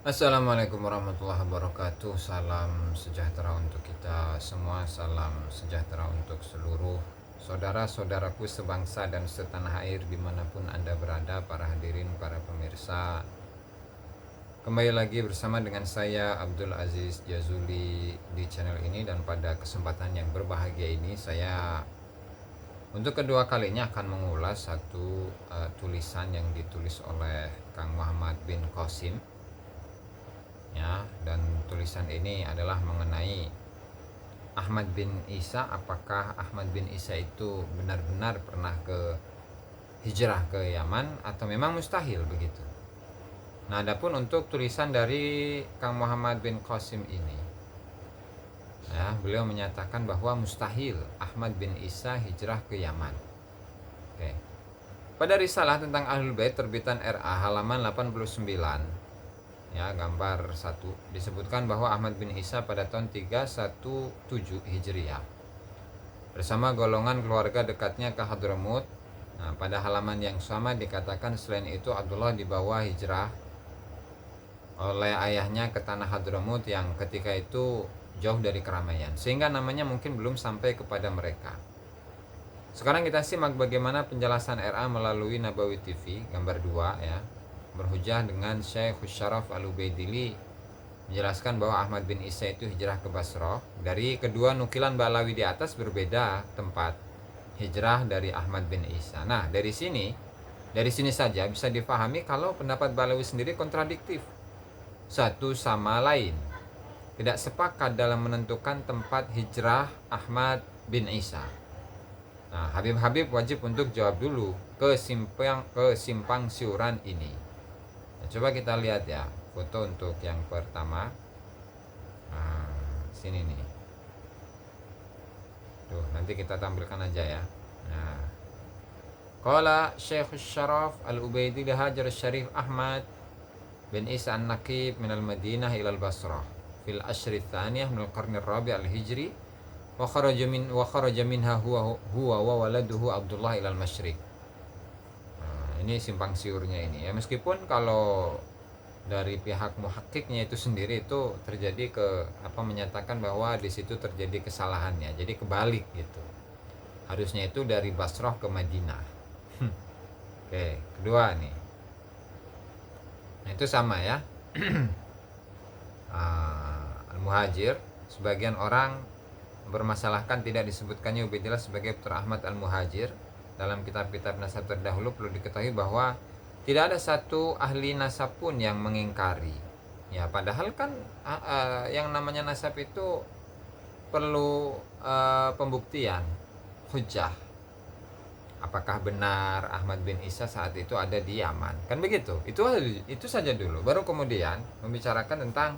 Assalamualaikum warahmatullahi wabarakatuh. Salam sejahtera untuk kita semua. Salam sejahtera untuk seluruh saudara-saudaraku sebangsa dan setanah air dimanapun Anda berada, para hadirin, para pemirsa. Kembali lagi bersama dengan saya Abdul Aziz Jazuli di channel ini, dan pada kesempatan yang berbahagia ini saya untuk kedua kalinya akan mengulas satu tulisan yang ditulis oleh Kang Muhammad bin Qasim, ya, dan tulisan ini adalah mengenai Ahmad bin Isa. Apakah Ahmad bin Isa itu benar-benar pernah hijrah ke Yaman atau memang mustahil begitu? Nah, adapun untuk tulisan dari Kang Muhammad bin Qasim ini, ya, beliau menyatakan bahwa mustahil Ahmad bin Isa hijrah ke Yaman. Oke. Pada risalah tentang Ahlul Bait terbitan RA halaman 89, ya, gambar 1, disebutkan bahwa Ahmad bin Isa pada tahun 317 Hijriah bersama golongan keluarga dekatnya ke Hadramut. Nah, pada halaman yang sama dikatakan selain itu Abdullah dibawa hijrah oleh ayahnya ke tanah Hadramut yang ketika itu jauh dari keramaian, sehingga namanya mungkin belum sampai kepada mereka. Sekarang kita simak bagaimana penjelasan RA melalui Nabawi TV, gambar 2, ya. Berhujah dengan Syekh Syaraf Al-Ubaidili menjelaskan bahwa Ahmad bin Isa itu hijrah ke Basrah. Dari kedua nukilan Balawi di atas berbeda tempat hijrah dari Ahmad bin Isa. Nah, dari sini saja bisa difahami kalau pendapat Balawi sendiri kontradiktif satu sama lain, tidak sepakat dalam menentukan tempat hijrah Ahmad bin Isa. Nah, Habib-habib wajib untuk jawab dulu kesimpang siuran ini. Nah, coba kita lihat ya foto untuk yang pertama. Nah, sini nih. Tuh, nanti kita tampilkan aja ya. Nah, qala Syekh Syaraf Al-Ubaidillah Hajar Syarif Ahmad bin Isa An-Naqib minal Madinah ilal Basrah fil ashri tsaniyah minal qarni rabi' al-hijri wa kharaja minha huwa wa waladuhu Abdullah ilal masyriq. Nah, ini simpang siurnya ini ya, meskipun kalau dari pihak muhakkiknya itu sendiri itu terjadi menyatakan bahwa di situ terjadi kesalahannya, jadi kebalik gitu, harusnya itu dari Basrah ke Madinah. Oke, kedua nih, nah itu sama ya. Al-Muhajir, sebagian orang bermasalahkan tidak disebutkannya Ubaidillah sebagai putra Ahmad Al-Muhajir dalam kitab-kitab nasab terdahulu. Perlu diketahui bahwa tidak ada satu ahli nasab pun yang mengingkari, ya, padahal kan yang namanya nasab itu perlu pembuktian, hujjah. Apakah benar Ahmad bin Isa saat itu ada di Yaman, kan begitu? Itu saja dulu, baru kemudian membicarakan tentang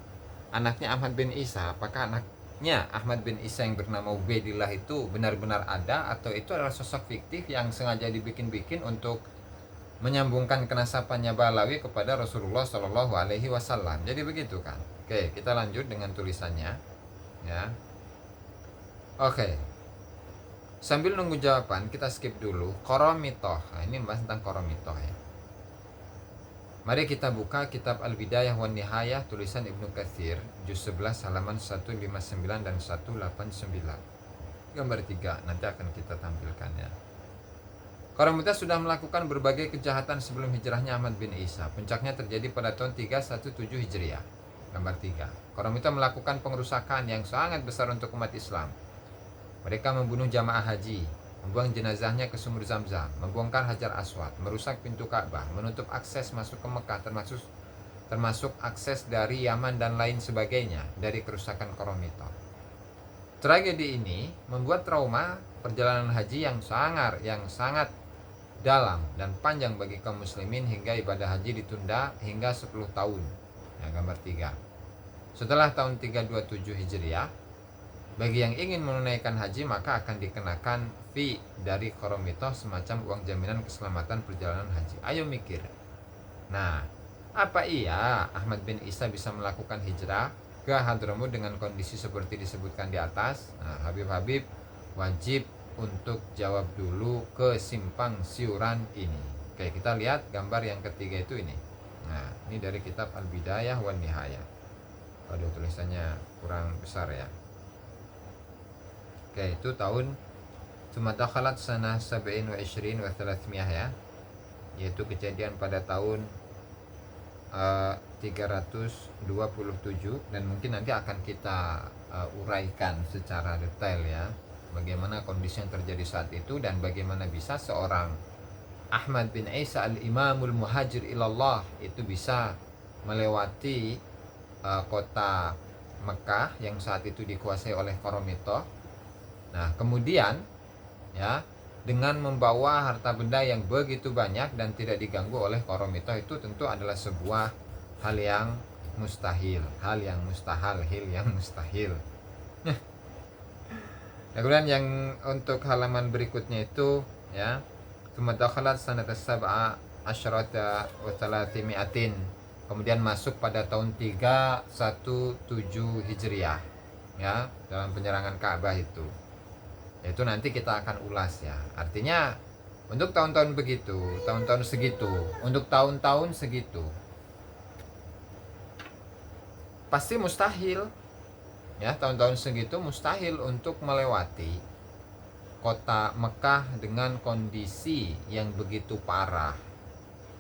anaknya Ahmad bin Isa. Apakah anaknya Ahmad bin Isa yang bernama Ubaidillah itu benar-benar ada, atau itu adalah sosok fiktif yang sengaja dibikin-bikin untuk menyambungkan kenasabannya Balawi kepada Rasulullah Shallallahu Alaihi Wasallam. Jadi begitu kan? Oke, kita lanjut dengan tulisannya, ya. Oke, sambil nunggu jawaban kita skip dulu Qoromitoh. Nah, ini membahas tentang Qoromitoh ya. Mari kita buka kitab Al-Bidayah wan Nihayah tulisan Ibnu Katsir juz 11 halaman 159 dan 189. Gambar 3 nanti akan kita tampilkan ya. Qoromitoh sudah melakukan berbagai kejahatan sebelum hijrahnya Ahmad bin Isa. Puncaknya terjadi pada tahun 317 Hijriah. Gambar 3. Qoromitoh melakukan pengerusakan yang sangat besar untuk umat Islam. Mereka membunuh jamaah haji, membuang jenazahnya ke sumur Zamzam, membongkar Hajar Aswad, merusak pintu Ka'bah, menutup akses masuk ke Mekah, termasuk akses dari Yaman dan lain sebagainya dari kerusakan Qoromitoh. Tragedi ini membuat trauma perjalanan haji yang sangat dalam dan panjang bagi kaum muslimin hingga ibadah haji ditunda hingga 10 tahun. Nah, gambar 3. Setelah tahun 327 Hijriah, bagi yang ingin menunaikan haji maka akan dikenakan fee dari Qoromitoh, semacam uang jaminan keselamatan perjalanan haji. Ayo mikir. Nah, apa iya Ahmad bin Isa bisa melakukan hijrah ke Hadramut dengan kondisi seperti disebutkan di atas? Nah, Habib-habib wajib untuk jawab dulu kesimpang siuran ini. Oke, kita lihat gambar yang ketiga itu ini. Nah, ini dari kitab Al-Bidayah wan Nihayah. Waduh, tulisannya kurang besar ya. Oke, itu tahun Tsumma dakhalat sanah 27 wa 300 ya. Yaitu kejadian pada tahun 327, dan mungkin nanti akan kita uraikan secara detail ya, bagaimana kondisi yang terjadi saat itu dan bagaimana bisa seorang Ahmad bin Isa al-Imamul Muhajir ilallah itu bisa melewati kota Mekah yang saat itu dikuasai oleh Qaromitoh. Nah, kemudian ya, dengan membawa harta benda yang begitu banyak dan tidak diganggu oleh Qaromitoh, itu tentu adalah sebuah hal yang mustahil, hal yang mustahil. Nah, kemudian yang untuk halaman berikutnya itu ya, tsumma dakhalat sanata sab'a asyrata wa thalathimi'atin, kemudian masuk pada tahun 317 Hijriah ya, dalam penyerangan Ka'bah itu. Itu nanti kita akan ulas ya. Artinya untuk tahun-tahun begitu, tahun-tahun segitu, untuk tahun-tahun segitu pasti mustahil ya, tahun-tahun segitu mustahil untuk melewati kota Mekah dengan kondisi yang begitu parah,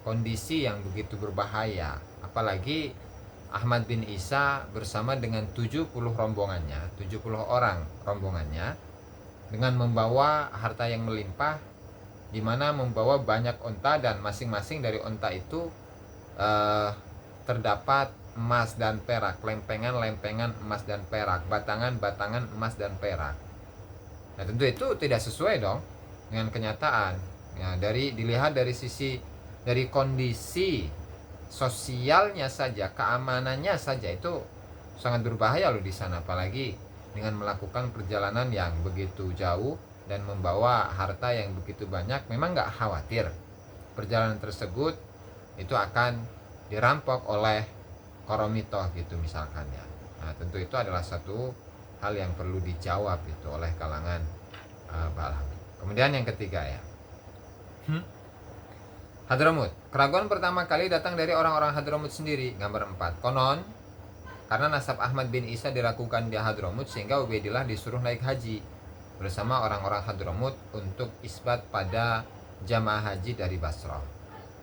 kondisi yang begitu berbahaya. Apalagi Ahmad bin Isa bersama dengan 70 rombongannya, 70 orang rombongannya, dengan membawa harta yang melimpah, di mana membawa banyak onta, dan masing-masing dari onta itu terdapat emas dan perak, lempengan-lempengan emas dan perak, batangan-batangan emas dan perak. Nah, tentu itu tidak sesuai dong dengan kenyataan ya, dilihat dari sisi, dari kondisi sosialnya saja, keamanannya saja itu sangat berbahaya loh di sana, apalagi dengan melakukan perjalanan yang begitu jauh dan membawa harta yang begitu banyak. Memang nggak khawatir perjalanan tersebut itu akan dirampok oleh Qaromitoh gitu misalkan ya. Nah, tentu itu adalah satu hal yang perlu dijawab itu oleh kalangan Ba'alawi. Kemudian yang ketiga ya, Hadramut. Keraguan pertama kali datang dari orang-orang Hadramut sendiri. Gambar 4. Konon karena nasab Ahmad bin Isa diragukan di Hadramut, sehingga Ubaidillah disuruh naik haji bersama orang-orang Hadramut untuk isbat pada jamaah haji dari Basrah.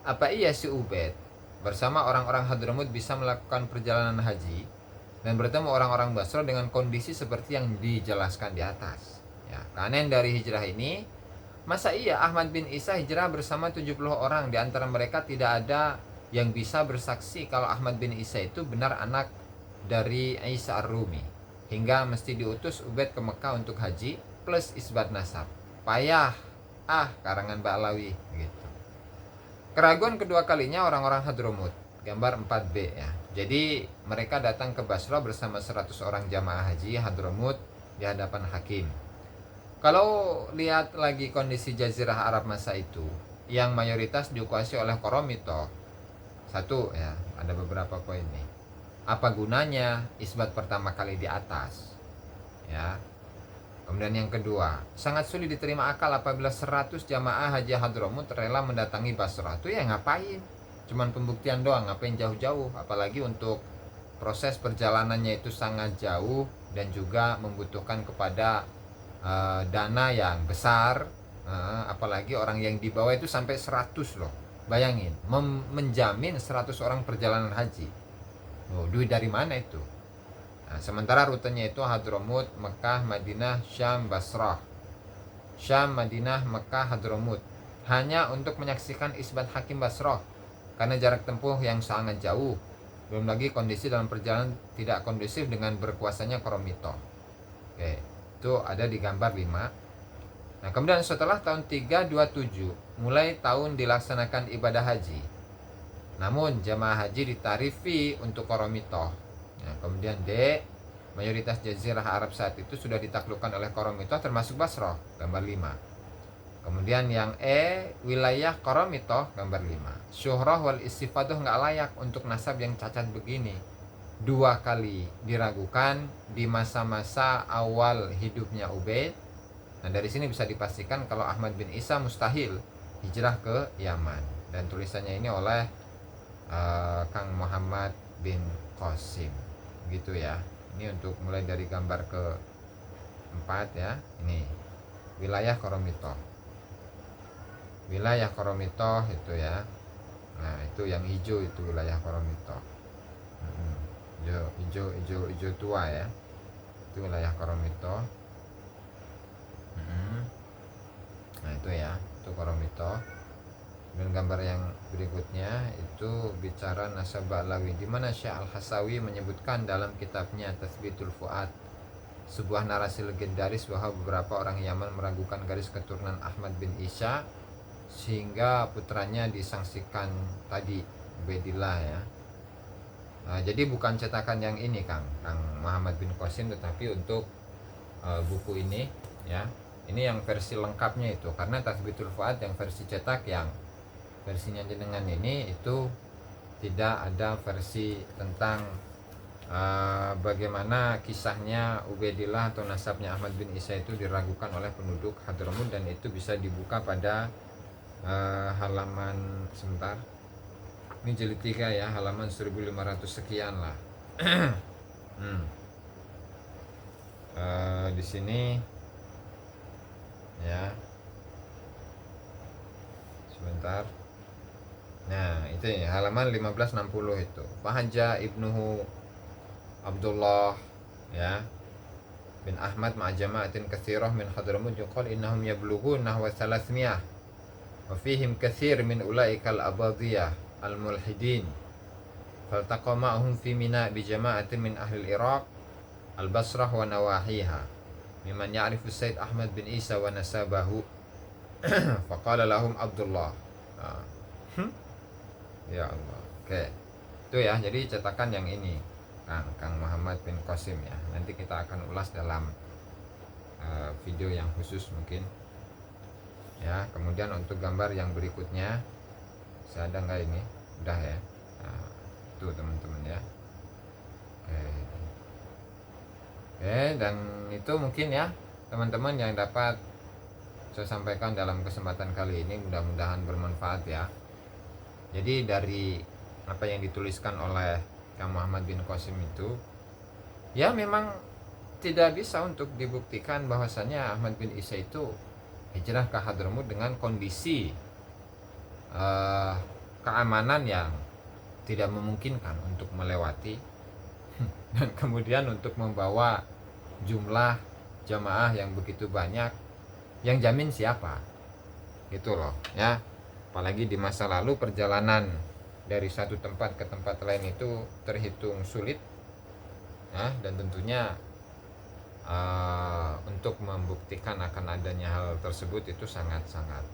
Apa iya si Ubaid bersama orang-orang Hadramut bisa melakukan perjalanan haji dan bertemu orang-orang Basrah dengan kondisi seperti yang dijelaskan di atas ya? Keanehan dari hijrah ini, masa iya Ahmad bin Isa hijrah bersama 70 orang, di antara mereka tidak ada yang bisa bersaksi kalau Ahmad bin Isa itu benar anak dari Isa Ar-Rumi, hingga mesti diutus Ubaid ke Mekah untuk haji plus isbat nasab. Payah karangan Ba'alawi gitu. Keraguan kedua kalinya orang-orang Hadramut. Gambar 4B ya. Jadi mereka datang ke Basrah bersama 100 orang jamaah haji Hadramut di hadapan hakim. Kalau lihat lagi kondisi Jazirah Arab masa itu, yang mayoritas dikuasai oleh Qaromitoh, satu ya, ada beberapa poin nih. Apa gunanya isbat pertama kali di atas ya? Kemudian yang kedua, sangat sulit diterima akal apabila 100 jamaah haji Hadramut rela mendatangi Basrah. Itu ya ngapain? Cuman pembuktian doang, ngapain jauh-jauh? Apalagi untuk proses perjalanannya itu sangat jauh dan juga membutuhkan kepada dana yang besar. Apalagi orang yang dibawa itu sampai 100 loh. Bayangin, menjamin 100 orang perjalanan haji. Duit dari mana itu? Nah, sementara rutenya itu Hadramut, Mekah, Madinah, Syam, Basrah. Syam, Madinah, Mekah, Hadramut. Hanya untuk menyaksikan isbat hakim Basrah, karena jarak tempuh yang sangat jauh. Belum lagi kondisi dalam perjalanan tidak kondusif dengan berkuasanya Qaromitoh. Oke, itu ada di gambar 5. Nah, kemudian setelah tahun 327 mulai tahun dilaksanakan ibadah haji. Namun jamaah haji ditarifi untuk Qaromitoh. Nah, kemudian D, mayoritas jazirah Arab saat itu sudah ditaklukkan oleh Qaromitoh termasuk Basrah, gambar 5. Kemudian yang E, wilayah Qaromitoh, gambar 5. Syuhrah wal istifadah nggak layak untuk nasab yang cacat begini. 2 kali diragukan di masa-masa awal hidupnya Ubaid. Nah, dari sini bisa dipastikan kalau Ahmad bin Isa mustahil hijrah ke Yaman. Dan tulisannya ini oleh Kang Muhammad bin Qasim gitu ya. Ini untuk mulai dari gambar keempat ya. Ini wilayah Koromito itu ya. Nah itu yang hijau itu wilayah Koromito. Hijau tua ya, itu wilayah Koromito. Nah itu ya, itu Koromito. Dan gambar yang berikutnya itu bicara nasab Ba'lawi, di mana Syekh Al-Hasawi menyebutkan dalam kitabnya Tathbitul Fuad sebuah narasi legendaris bahwa beberapa orang Yaman meragukan garis keturunan Ahmad bin Isa sehingga putranya disangsikan tadi Ubaidillah ya. Nah, jadi bukan cetakan yang ini Kang Muhammad bin Qasim, tetapi untuk buku ini ya. Ini yang versi lengkapnya itu, karena Tathbitul Fuad yang versi cetak yang versinya jenengan ini itu tidak ada versi tentang bagaimana kisahnya Ubaidillah atau nasabnya Ahmad bin Isa itu diragukan oleh penduduk Hadramut, dan itu bisa dibuka pada halaman sebentar. Ini jilid 3 ya, halaman 1500 sekian lah. Di sini ya. Sebentar. Nah, itu ya, halaman 1560 itu. Fahaja ibnuhu Abdullah ya bin Ahmad ma'a jama'atin katsirah min Hadramut yuqal innahum yablughun nahwa 300 wa fihim katsir min ulaikal abadiyah al-mulhidin faltaqa ma'hum fi Mina bi jama'atin min ahli al-Iraq al-Basrah wa nawahiha mimman ya'rifu Sayyid Ahmad bin Isa wa nasabahu faqala lahum Abdullah. Ya Allah. Oke. Itu ya, jadi cetakan yang ini Kang Muhammad bin Qasim ya. Nanti kita akan ulas dalam video yang khusus mungkin ya. Kemudian untuk gambar yang berikutnya, saya ada nggak ini? Udah ya. Nah, itu teman-teman ya. Oke, dan itu mungkin ya teman-teman yang dapat saya sampaikan dalam kesempatan kali ini, mudah-mudahan bermanfaat ya. Jadi dari apa yang dituliskan oleh Kang Muhammad bin Qasim itu ya memang tidak bisa untuk dibuktikan bahwasanya Ahmad bin Isa itu hijrah ke Hadramut dengan kondisi keamanan yang tidak memungkinkan untuk melewati dan kemudian untuk membawa jumlah jamaah yang begitu banyak, yang jamin siapa gitu loh ya. Apalagi di masa lalu perjalanan dari satu tempat ke tempat lain itu terhitung sulit ya, dan tentunya untuk membuktikan akan adanya hal tersebut itu sangat-sangat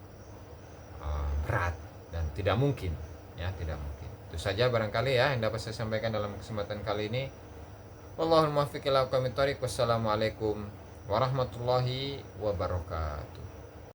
berat dan tidak mungkin ya, tidak mungkin. Itu saja barangkali ya yang dapat saya sampaikan dalam kesempatan kali ini. Wallahul muwaffiq ila aqwamit thoriq. Wassalamualaikum warahmatullahi wabarakatuh.